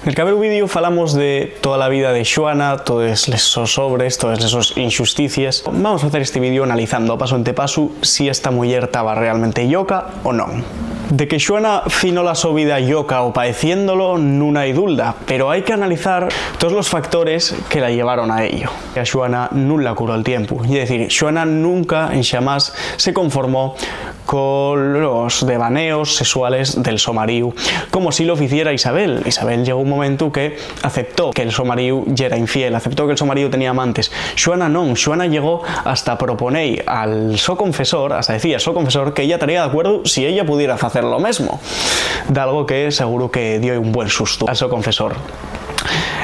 el primeiro vídeo falamos de toda a vida de Xoana, todos esos sobres, todas esas injusticias. Vamos a hacer este vídeo analizando paso ante paso si esta muller estaba realmente lloca o non. De que Xoana finó la so vida lloca o padeciéndolo, non hai dulda, pero hay que analizar todos los factores que la llevaron a ello. A Xoana non la curó el tiempo, es decir, Xoana nunca en xamás se conformó con los devaneos sexuales del so mariu, como si lo hiciera Isabel. Isabel llegó un momento que aceptó que el so mariu ya era infiel, aceptó que el so mariu tenía amantes. Xoana non, Xoana llegó hasta proponer al so confesor, hasta decía al so confesor que ella estaría de acuerdo si ella pudiera hacer lo mismo, de algo que seguro que dio un buen susto al so confesor.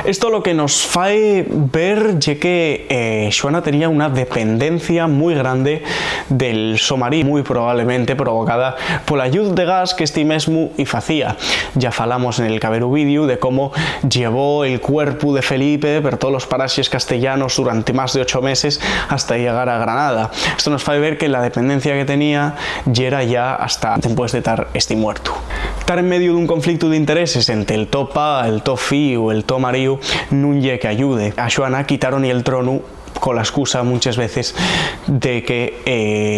Esto lo que nos fae ver ya que Xoana tenía una dependencia muy grande del so mariu, muy probablemente provocada por la lluz de gas que este mesmo y facía. Ya falamos en el cabero vídeo de cómo llevó el cuerpo de Felipe por todos los parajes castellanos durante más de 8 meses hasta llegar a Granada. Esto nos fae ver que la dependencia que tenía era ya hasta después de estar muerto. Estar en medio de un conflicto de intereses entre el to pa, el to fiu, el to mariu, nun lle que ayude. A Xoana quitaron el trono con la excusa muchas veces de que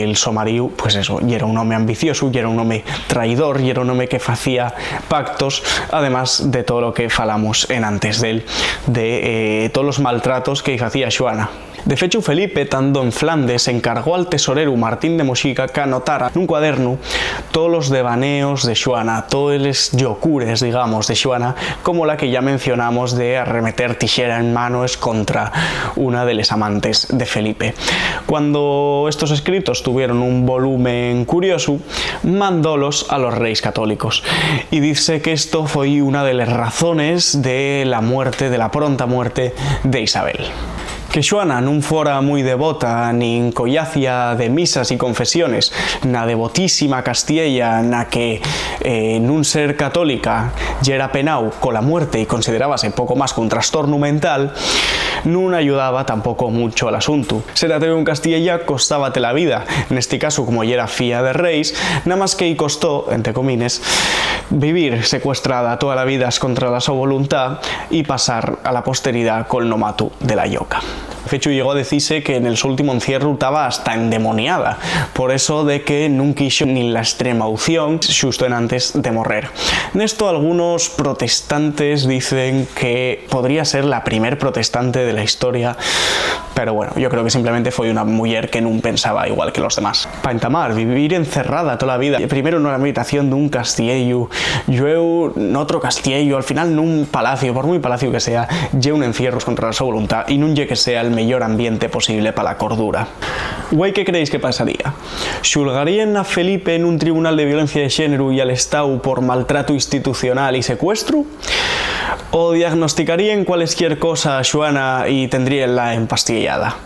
el so mariu, pues eso, y era un hombre ambicioso, y era un hombre traidor, y era un hombre que hacía pactos, además de todo lo que falamos en antes de él, de todos los maltratos que hacía Xoana. De fecho, Felipe, estando en Flandes, encargó al tesorero Martín de Moxica que anotara en un cuaderno todos los devaneos de Xoana, todos los llocures, digamos, de Xoana, como la que ya mencionamos de arremeter tijera en manos contra una de las amantes de Felipe. Cuando estos escritos tuvieron un volumen curioso, mandólos a los reyes católicos. Y dice que esto fue una de las razones de la muerte, de la pronta muerte de Isabel. Que Xoana non fora moi devota nin collacia de misas e confesiones na devotísima Castilla na que nun ser católica ya era penao cola muerte e considerábase pouco máis que un trastorno mental, non ayudaba tampouco mucho al asunto. Ser ateo en Castilla costábate la vida, neste caso como ya era fía de reis, nada máis que lle costó, entre comines, vivir secuestrada toda la vida contra la súa voluntad y pasar a la posteridad col nomato de la lloca. De hecho, llegó a decirse que en el su último encierro estaba hasta endemoniada, por eso de que non quiso ni la extrema unción xusto en antes de morrer. Nesto algunos protestantes dicen que podría ser la primer protestante de la historia, pero bueno, yo creo que simplemente fue una mujer que non pensaba igual que los demás. Para entamar, vivir encerrada toda la vida, primero en una habitación de un castillo, luego en otro castillo, al final en un palacio, por muy palacio que sea, lle un encierro contra la su voluntad y non lle que sea el mejor ambiente posible para la cordura. Güey, ¿qué creéis que pasaría? ¿Xulgarían a Felipe en un tribunal de violencia de género y al Estado por maltrato institucional y secuestro? ¿O diagnosticarían cualquier cosa a Xoana y tendríanla empastillada?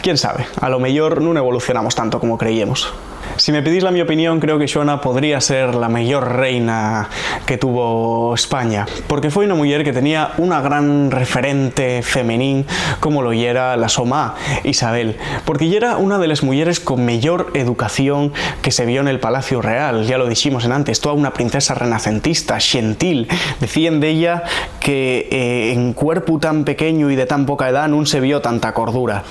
¿Quién sabe? A lo mejor no evolucionamos tanto como creíamos. Si me pedís la mi opinión, creo que Xoana podría ser la mejor reina que tuvo España, porque fue una mujer que tenía una gran referente femenín como lo era la Somá Isabel, porque era una de las mujeres con mayor educación que se vio en el Palacio Real, ya lo dijimos en antes, toda una princesa renacentista, gentil. Decían de ella que en cuerpo tan pequeño y de tan poca edad no se vio tanta cordura.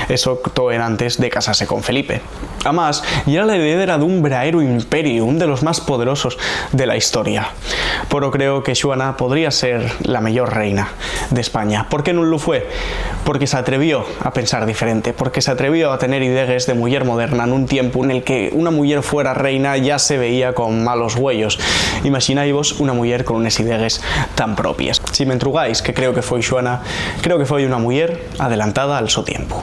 Eso todo era antes de casarse con Felipe. Además, y era la heredera de un verdadero imperio, uno de los más poderosos de la historia. Pero creo que Xoana podría ser la mejor reina de España. ¿Por qué no lo fue? Porque se atrevió a pensar diferente, porque se atrevió a tener ideas de mujer moderna en un tiempo en el que una mujer fuera reina ya se veía con malos huellos. Imagináis una mujer con unas ideas tan propias. Si me entrugáis que creo que fue Xoana, creo que fue una mujer adelantada al su tiempo.